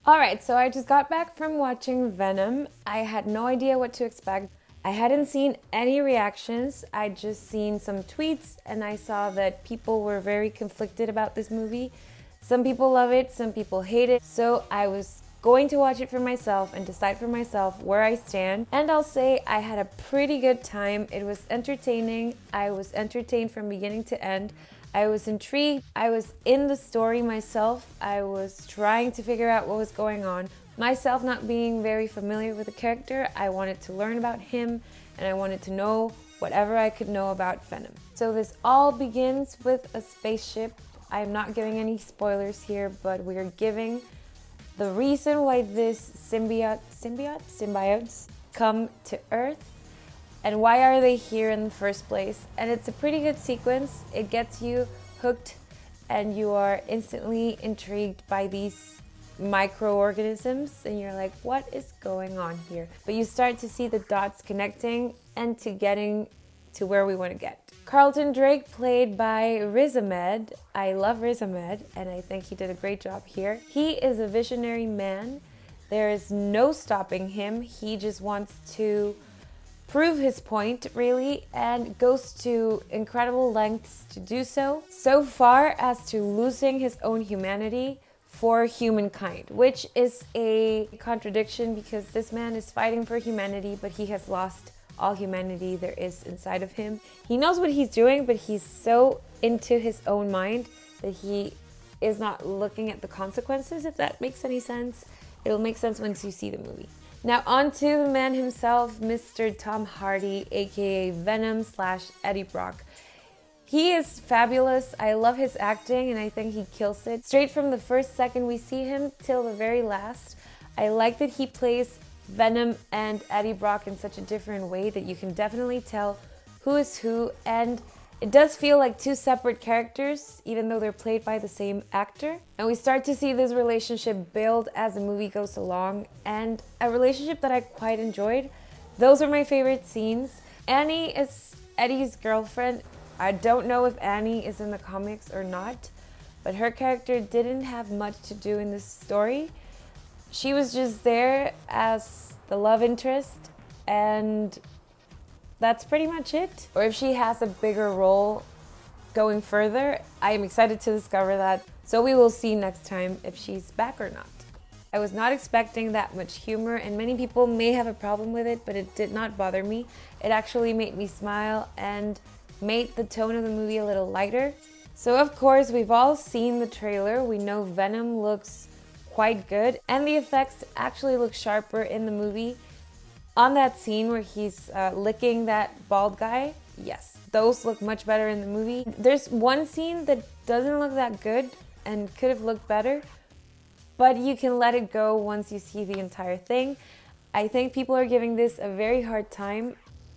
Alright, so I just got back from watching Venom. I had no idea what to expect. I hadn't seen any reactions. I'd just seen some tweets and I saw that people were very conflicted about this movie. Some people love it, some people hate it. So I was going to watch it for myself and decide for myself where I stand. And I'll say I had a pretty good time. It was entertaining. I was entertained from beginning to end. I was intrigued. I was in the story myself. I was trying to figure out what was going on. Myself not being very familiar with the character, I wanted to learn about him and I wanted to know whatever I could know about Venom. So this all begins with a spaceship. I'm not giving any spoilers here, but we're giving the reason why this symbiotes come to Earth and why are they here in the first place. And it's a pretty good sequence. It gets you hooked and you are instantly intrigued by these microorganisms and you're like, what is going on here? But you start to see the dots connecting and to getting to where we want to get. Carlton Drake, played by Riz Ahmed. I love Riz Ahmed and I think he did a great job here. He is a visionary man. There is no stopping him. He just wants to prove his point, really, and goes to incredible lengths to do so. So far as to losing his own humanity for humankind, which is a contradiction because this man is fighting for humanity, but he has lost all humanity there is inside of him. He knows what he's doing, but he's so into his own mind that he is not looking at the consequences, if that makes any sense. It'll make sense once you see the movie. Now on to the man himself, Mr. Tom Hardy, aka Venom / Eddie Brock. He is fabulous. I love his acting and I think he kills it. Straight from the first second we see him till the very last. I like that he plays Venom and Eddie Brock in such a different way that you can definitely tell who is who, and it does feel like two separate characters even though they're played by the same actor. And we start to see this relationship build as the movie goes along, and a relationship that I quite enjoyed. Those are my favorite scenes. Annie is Eddie's girlfriend. I don't know if Annie is in the comics or not, but her character didn't have much to do in this story. She was just there as the love interest, and that's pretty much it. Or if she has a bigger role going further, I am excited to discover that. So we will see next time if she's back or not. I was not expecting that much humor, and many people may have a problem with it, but it did not bother me. It actually made me smile and made the tone of the movie a little lighter. So of course, we've all seen the trailer. We know Venom looks quite good, and the effects actually look sharper in the movie. On that scene where he's licking that bald guy, yes, those look much better in the movie. There's one scene that doesn't look that good and could have looked better, but you can let it go once you see the entire thing. I think people are giving this a very hard time.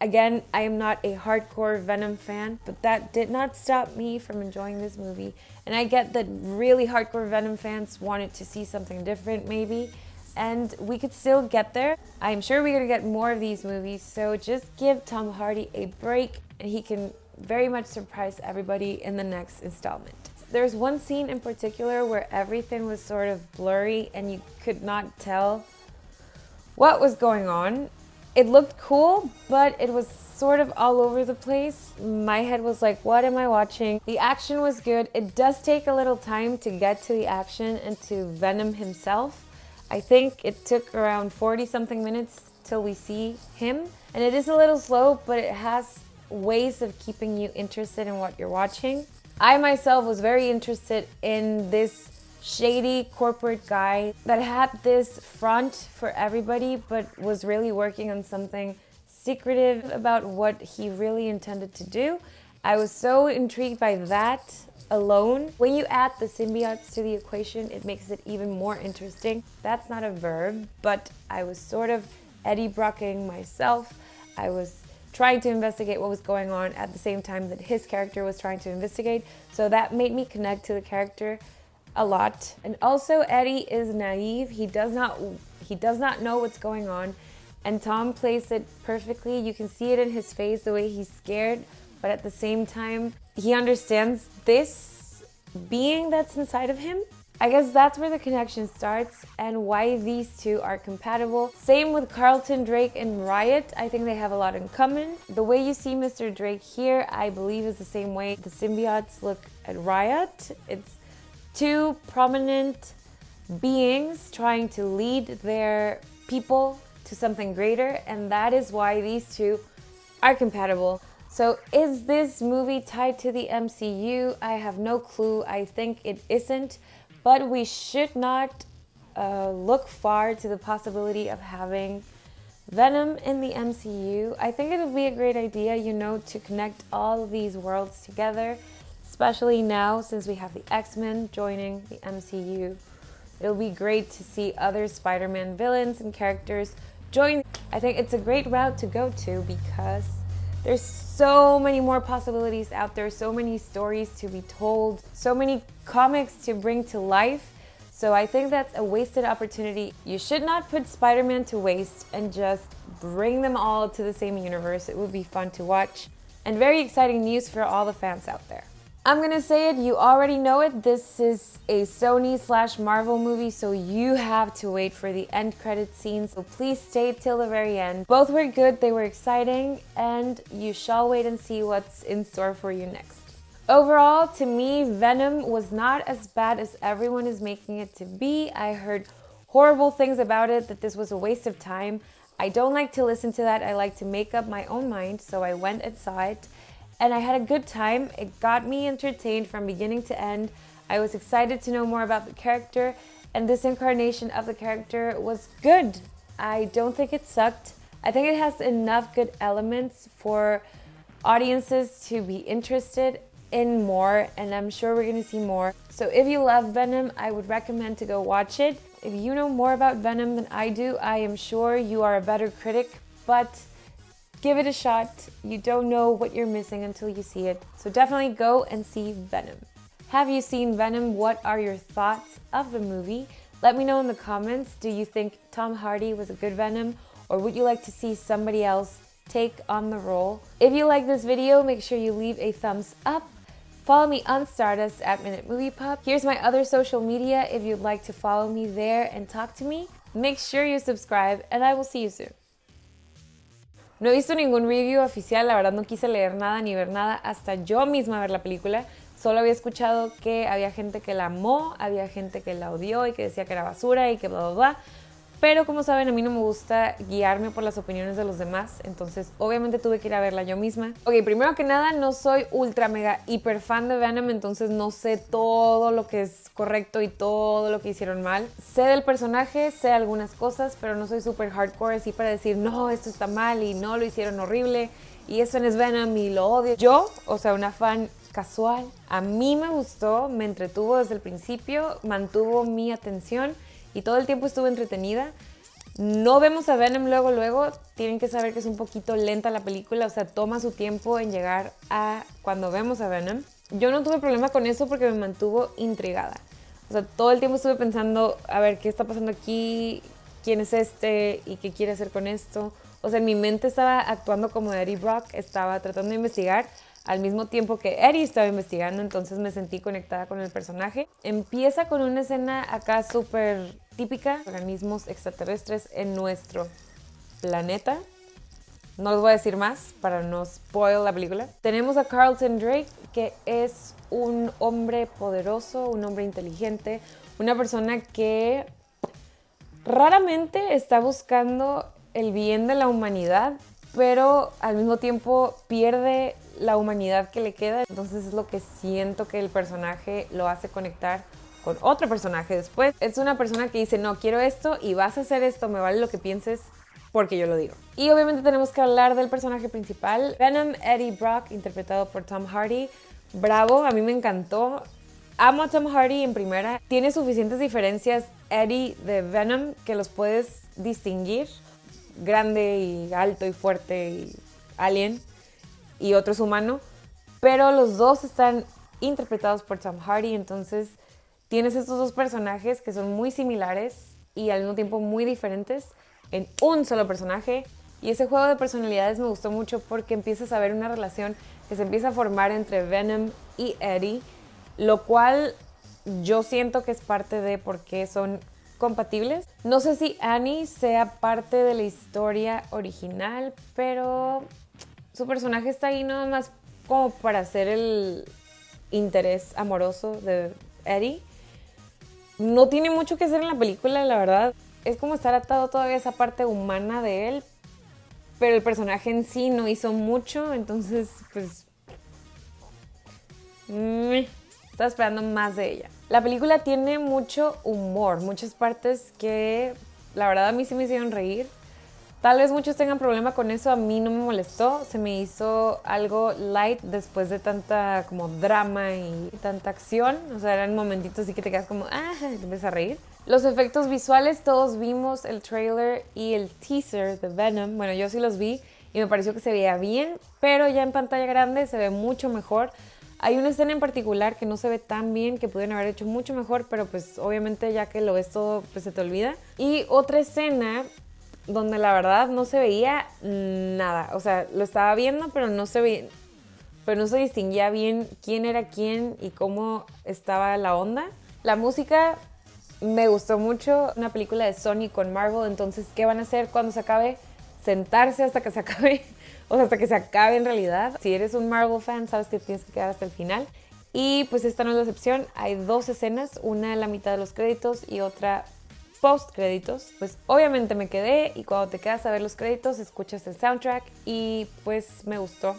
Again, I am not a hardcore Venom fan, but that did not stop me from enjoying this movie. And I get that really hardcore Venom fans wanted to see something different maybe, and we could still get there. I'm sure we're gonna get more of these movies, so just give Tom Hardy a break and he can very much surprise everybody in the next installment. There's one scene in particular where everything was sort of blurry and you could not tell what was going on. It looked cool, but it was sort of all over the place. My head was like, what am I watching? The action was good. It does take a little time to get to the action and to Venom himself. I think it took around 40 something minutes till we see him. And it is a little slow, but it has ways of keeping you interested in what you're watching. I myself was very interested in this shady corporate guy that had this front for everybody but was really working on something secretive about what he really intended to do. I was so intrigued by that alone. When you add the symbiotes to the equation, it makes it even more interesting. That's not a verb, but I was sort of Eddie Brocking myself. I was trying to investigate what was going on at the same time that his character was trying to investigate, so that made me connect to the character a lot. And also Eddie is naive. He does not know what's going on, and Tom plays it perfectly. You can see it in his face, the way he's scared, but at the same time he understands this being that's inside of him. I guess that's where the connection starts and why these two are compatible. Same with Carlton Drake and Riot. I think they have a lot in common. The way you see Mr. Drake here, I believe is the same way the symbiotes look at Riot. It's two prominent beings trying to lead their people to something greater, and that is why these two are compatible. So is this movie tied to the MCU? I have no clue. I think it isn't, but we should not look far to the possibility of having Venom in the MCU. I think it would be a great idea, you know, to connect all of these worlds together, especially now since we have the X-Men joining the MCU. It'll be great to see other Spider-Man villains and characters join. I think it's a great route to go to because there's so many more possibilities out there, so many stories to be told, so many comics to bring to life. So I think that's a wasted opportunity. You should not put Spider-Man to waste and just bring them all to the same universe. It would be fun to watch and very exciting news for all the fans out there. I'm gonna say it, you already know it. This is a Sony/Marvel movie, so you have to wait for the end credit scenes. So please stay till the very end. Both were good, they were exciting, and you shall wait and see what's in store for you next. Overall, to me, Venom was not as bad as everyone is making it to be. I heard horrible things about it, that this was a waste of time. I don't like to listen to that. I like to make up my own mind, so I went and saw it. And I had a good time. It got me entertained from beginning to end. I was excited to know more about the character, and this incarnation of the character was good. I don't think it sucked. I think it has enough good elements for audiences to be interested in more, and I'm sure we're gonna see more. So if you love Venom, I would recommend to go watch it. If you know more about Venom than I do, I am sure you are a better critic, but give it a shot. You don't know what you're missing until you see it. So definitely go and see Venom. Have you seen Venom? What are your thoughts of the movie? Let me know in the comments. Do you think Tom Hardy was a good Venom? Or would you like to see somebody else take on the role? If you like this video, make sure you leave a thumbs up. Follow me on Stardust at Minute Movie Pop. Here's my other social media if you'd like to follow me there and talk to me. Make sure you subscribe, and I will see you soon. No he visto ningún review oficial, la verdad no quise leer nada ni ver nada hasta yo misma ver la película. Solo había escuchado que había gente que la amó, había gente que la odió y que decía que era basura y que bla bla bla. Pero como saben, a mí no me gusta guiarme por las opiniones de los demás, entonces obviamente tuve que ir a verla yo misma. Ok, primero que nada, no soy ultra mega hiper fan de Venom, entonces no sé todo lo que es correcto y todo lo que hicieron mal. Sé del personaje, sé algunas cosas, pero no soy súper hardcore así para decir no, esto está mal y no, lo hicieron horrible y eso no es Venom y lo odio. Yo, o sea, una fan casual, a mí me gustó, me entretuvo desde el principio, mantuvo mi atención y todo el tiempo estuve entretenida. No vemos a Venom luego, tienen que saber que es un poquito lenta la película, o sea, toma su tiempo en llegar a cuando vemos a Venom. Yo no tuve problema con eso porque me mantuvo intrigada. O sea, todo el tiempo estuve pensando, a ver, ¿qué está pasando aquí? ¿Quién es este? ¿Y qué quiere hacer con esto? O sea, en mi mente estaba actuando como Eddie Brock, estaba tratando de investigar al mismo tiempo que Eddie estaba investigando, entonces me sentí conectada con el personaje. Empieza con una escena acá súper típica, organismos extraterrestres en nuestro planeta. No les voy a decir más para no spoil la película. Tenemos a Carlton Drake, que es un hombre poderoso, un hombre inteligente, una persona que raramente está buscando el bien de la humanidad, pero al mismo tiempo pierde la humanidad que le queda. Entonces es lo que siento que el personaje lo hace conectar con otro personaje después. Es una persona que dice, no, quiero esto y vas a hacer esto, me vale lo que pienses porque yo lo digo. Y obviamente tenemos que hablar del personaje principal, Venom Eddie Brock, interpretado por Tom Hardy. Bravo, a mí me encantó. Amo a Tom Hardy en primera. Tiene suficientes diferencias Eddie de Venom que los puedes distinguir. Grande y alto y fuerte y alien y otro es humano, pero los dos están interpretados por Tom Hardy, entonces tienes estos dos personajes que son muy similares y al mismo tiempo muy diferentes en un solo personaje. Y ese juego de personalidades me gustó mucho porque empiezas a ver una relación que se empieza a formar entre Venom y Eddie, lo cual yo siento que es parte de por qué son compatibles. No sé si Annie sea parte de la historia original, pero su personaje está ahí nada más como para hacer el interés amoroso de Eddie. No tiene mucho que hacer en la película, la verdad. Es como estar atado todavía a esa parte humana de él, pero el personaje en sí no hizo mucho, entonces pues estaba esperando más de ella. La película tiene mucho humor, muchas partes que la verdad a mí sí me hicieron reír. Tal vez muchos tengan problema con eso, a mí no me molestó, se me hizo algo light después de tanta como drama y tanta acción, o sea, eran momentitos así que te quedas como, te empiezas a reír. Los efectos visuales, todos vimos el trailer y el teaser de Venom, bueno, yo sí los vi y me pareció que se veía bien, pero ya en pantalla grande se ve mucho mejor. Hay una escena en particular que no se ve tan bien, que pudieron haber hecho mucho mejor, pero pues obviamente ya que lo ves todo, pues se te olvida. Y otra escena donde la verdad no se veía nada, o sea, lo estaba viendo, pero no se distinguía bien quién era quién y cómo estaba la onda. La música me gustó mucho, una película de Sony con Marvel, entonces, ¿qué van a hacer cuando se acabe? Sentarse hasta que se acabe, o sea, hasta que se acabe en realidad. Si eres un Marvel fan, sabes que tienes que quedar hasta el final. Y pues esta no es la excepción, hay dos escenas, una en la mitad de los créditos y otra post créditos. Pues obviamente me quedé y cuando te quedas a ver los créditos escuchas el soundtrack y pues me gustó,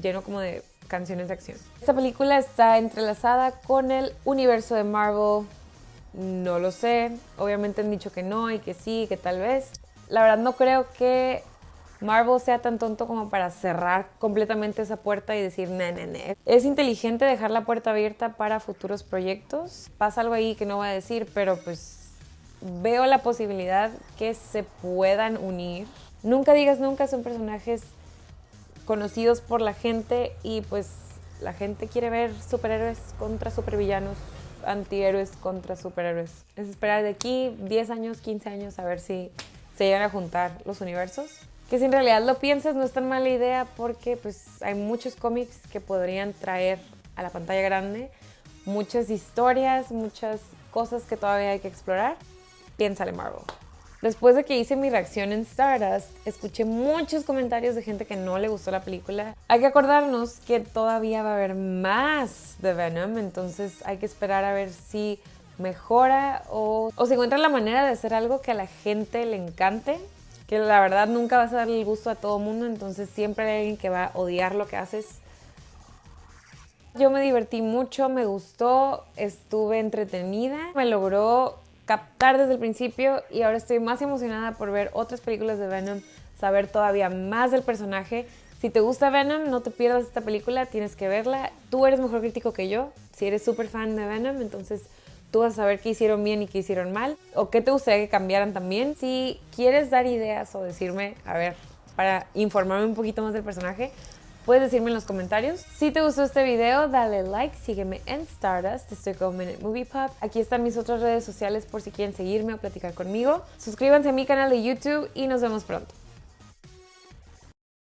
lleno como de canciones de acción. Esta película está entrelazada con el universo de Marvel, no lo sé, obviamente han dicho que no y que sí, que tal vez. La verdad no creo que Marvel sea tan tonto como para cerrar completamente esa puerta y decir ne. Es inteligente dejar la puerta abierta para futuros proyectos. Pasa algo ahí que no voy a decir, pero pues veo la posibilidad que se puedan unir. Nunca digas nunca, son personajes conocidos por la gente y pues la gente quiere ver superhéroes contra supervillanos, antihéroes contra superhéroes. Es esperar de aquí 10 años, 15 años a ver si se llegan a juntar los universos. Que si en realidad lo piensas no es tan mala idea porque pues hay muchos cómics que podrían traer a la pantalla grande, muchas historias, muchas cosas que todavía hay que explorar. Piénsale, Marvel. Después de que hice mi reacción en Stardust, escuché muchos comentarios de gente que no le gustó la película. Hay que acordarnos que todavía va a haber más de Venom, entonces hay que esperar a ver si mejora o se encuentra la manera de hacer algo que a la gente le encante, que la verdad nunca vas a darle el gusto a todo mundo, entonces siempre hay alguien que va a odiar lo que haces. Yo me divertí mucho, me gustó, estuve entretenida, me logró captar desde el principio y ahora estoy más emocionada por ver otras películas de Venom, saber todavía más del personaje. Si te gusta Venom, no te pierdas esta película, tienes que verla. Tú eres mejor crítico que yo, si eres súper fan de Venom, entonces tú vas a saber qué hicieron bien y qué hicieron mal, o qué te gustaría que cambiaran también. Si quieres dar ideas o decirme, a ver, para informarme un poquito más del personaje, puedes decirme en los comentarios. Si te gustó este video, dale like, sígueme en Stardust, estoy como Venom Movie Pop. Aquí están mis otras redes sociales por si quieren seguirme o platicar conmigo. Suscríbanse a mi canal de YouTube y nos vemos pronto.